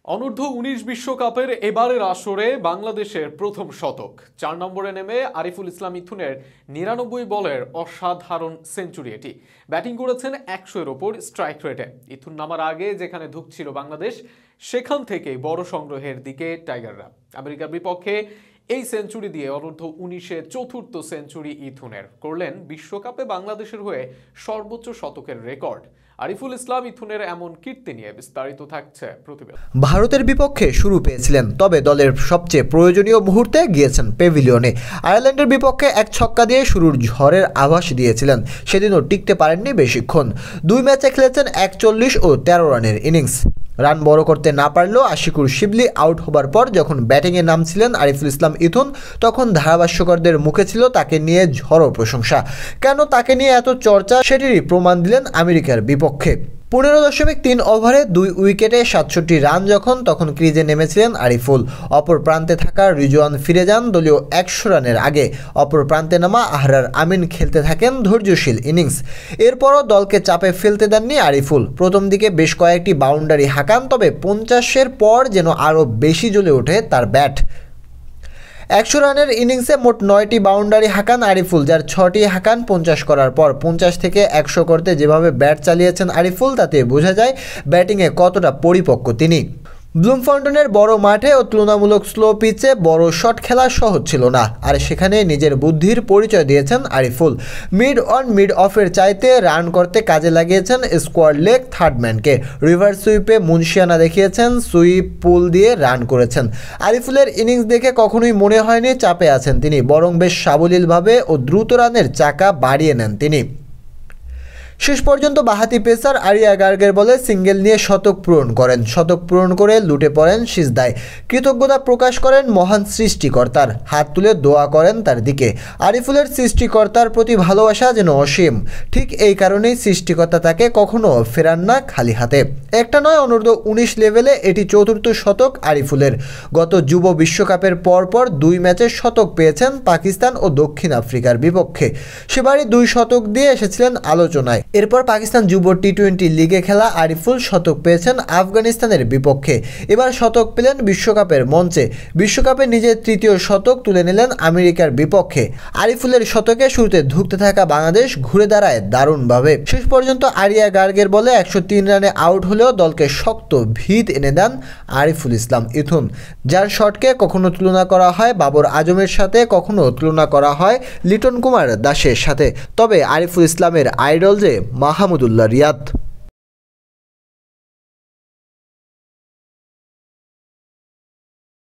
অনূর্ধ্ব-19 বিশ্বকাপের এবারের আসরে বাংলাদেশের প্রথম শতক। 4 নম্বরে নেমে আরিফুল ইসলাম ইথুনের 99 বলের অসাধারণ সেঞ্চুরি এটি। ব্যাটিং করেছেন 100-এর ওপর স্ট্রাইক রেটে। ইথুন নামার আগে যেখানে ধুঁকছিল বাংলাদেশ, সেখান থেকে বড় সংগ্রহের দিকে টাইগাররা। আমেরিকার বিপক্ষে এই সেঞ্চুরি দিয়ে অনূর্ধ্ব-19-এ চতুর্থ সেঞ্চুরি ইথুনের। করলেন বিশ্বকাপে বাংলাদেশের হয়ে সর্বোচ্চ শতকের রেকর্ড। আরিফুল ইসলাম ইথুনের এমন কীর্তি নিয়ে বিস্তারিত থাকছে প্রতিবেদন। ভারতের বিপক্ষে শুরু পেয়েছিলেন, তবে দলের সবচেয়ে প্রয়োজনীয় মুহূর্তে গিয়েছেন পেভিলিয়নে। আয়ারল্যান্ডের বিপক্ষে এক ছক্কা দিয়ে শুরুর ঝড়ের আভাস দিয়েছিলেন। সেদিনও টিকতে পারেননি বেশিক্ষণ। 2 ম্যাচে খেলেছেন 41 ও 13 রানের ইনিংস। রান বড় করতে না পারলেও আশিকুর শিবলি আউট হবার পর যখন ব্যাটিংয়ে নামছিলেন আরিফুল ইসলাম ইথুন, তখন ধারাভাষ্যকারদের মুখে ছিল তাকে নিয়ে ঝড়ো প্রশংসা। কেন তাকে নিয়ে এত চর্চা, সেটিরই প্রমাণ দিলেন আমেরিকার বিপক্ষে। 15.3 ওভারে 2 উইকেটে 67 রান তখন ক্রিজে নেমেছিলেন আরিফুল। অপর প্রান্তে থাকা রিজওয়ান ফিরে যান দলীয় 100 রানের আগে। অপর প্রান্তে নামা আহরার আমিন খেলতে থাকেন ধৈর্যশীল ইনিংস। এরপরও দলকে চাপে ফেলতে দেননি আরিফুল। প্রথম দিকে বেশ কয়েকটি বাউন্ডারি হাঁকান, তবে 50-এর পর যেন আরও বেশি জ্বলে ওঠে তার ব্যাট। 100 রানের ইনিংসে মোট 9টি বাউন্ডারি হাঁকান আরিফুল, যার 6টি হাঁকান 50 করার পর। 50 থেকে 100 করতে যেভাবে ব্যাট চালিয়েছেন আরিফুল, তাতে বোঝা যায় ব্যাটিংয়ে কতটা পরিপক্ক তিনি। ব্লুমফন্টনের বড় মাঠে ও তুলনামূলক স্লো পিচে বড় শট খেলা সহজ ছিল না, আর সেখানে নিজের বুদ্ধির পরিচয় দিয়েছেন আরিফুল। মিড অন মিড অফের চাইতে রান করতে কাজে লাগিয়েছেন স্কোয়াড লেগ থার্ড ম্যানকে। রিভার্স সুইপে মুন্সিয়ানা দেখিয়েছেন, সুইপ পুল দিয়ে রান করেছেন। আরিফুলের ইনিংস দেখে কখনোই মনে হয়নি চাপে আছেন তিনি, বরং বেশ সাবলীলভাবে ও দ্রুত রানের চাকা বাড়িয়ে নেন তিনি। শেষ পর্যন্ত বাহাতি পেসার আরিয়া গার্গের বলে সিঙ্গেল নিয়ে শতক পূরণ করেন। শতক পূরণ করে লুটে পড়েন সিজদায়। কৃতজ্ঞতা প্রকাশ করেন মহান সৃষ্টিকর্তার, হাত তুলে দোয়া করেন তার দিকে। আরিফুলের সৃষ্টিকর্তার প্রতি ভালোবাসা যেন অসীম। ঠিক এই কারণেই সৃষ্টিকর্তা তাকে কখনো ফেরান না খালি হাতে। একটা নয়, অনূর্ধ্ব-19 লেভেলে এটি চতুর্থ শতক আরিফুলের। গত যুব বিশ্বকাপের পরপর 2 ম্যাচে শতক পেয়েছেন পাকিস্তান ও দক্ষিণ আফ্রিকার বিপক্ষে। সেবারই 2 শতক দিয়ে এসেছিলেন আলোচনায়। এরপর পাকিস্তান যুব টি-20 লিগে খেলা আরিফুল শতক পেয়েছেন আফগানিস্তানের বিপক্ষে। এবার শতক পেলেন বিশ্বকাপের মঞ্চে। বিশ্বকাপে নিজের তৃতীয় শতক তুলে নিলেন আমেরিকার বিপক্ষে। আরিফুলের শতকে শুরুতে ধুঁকতে থাকা বাংলাদেশ ঘুরে দাঁড়ায় দারুণভাবে। শেষ পর্যন্ত আরিয়া গার্গের বলে 103 রানে আউট হলেও দলকে শক্ত ভিত এনে দেন আরিফুল ইসলাম ইথুন, যার শটকে কখনো তুলনা করা হয় বাবর আজমের সাথে, কখনো তুলনা করা হয় লিটন কুমার দাসের সাথে। তবে আরিফুল ইসলামের আইডল যে মাহমুদুল্লাহ রিয়াদ।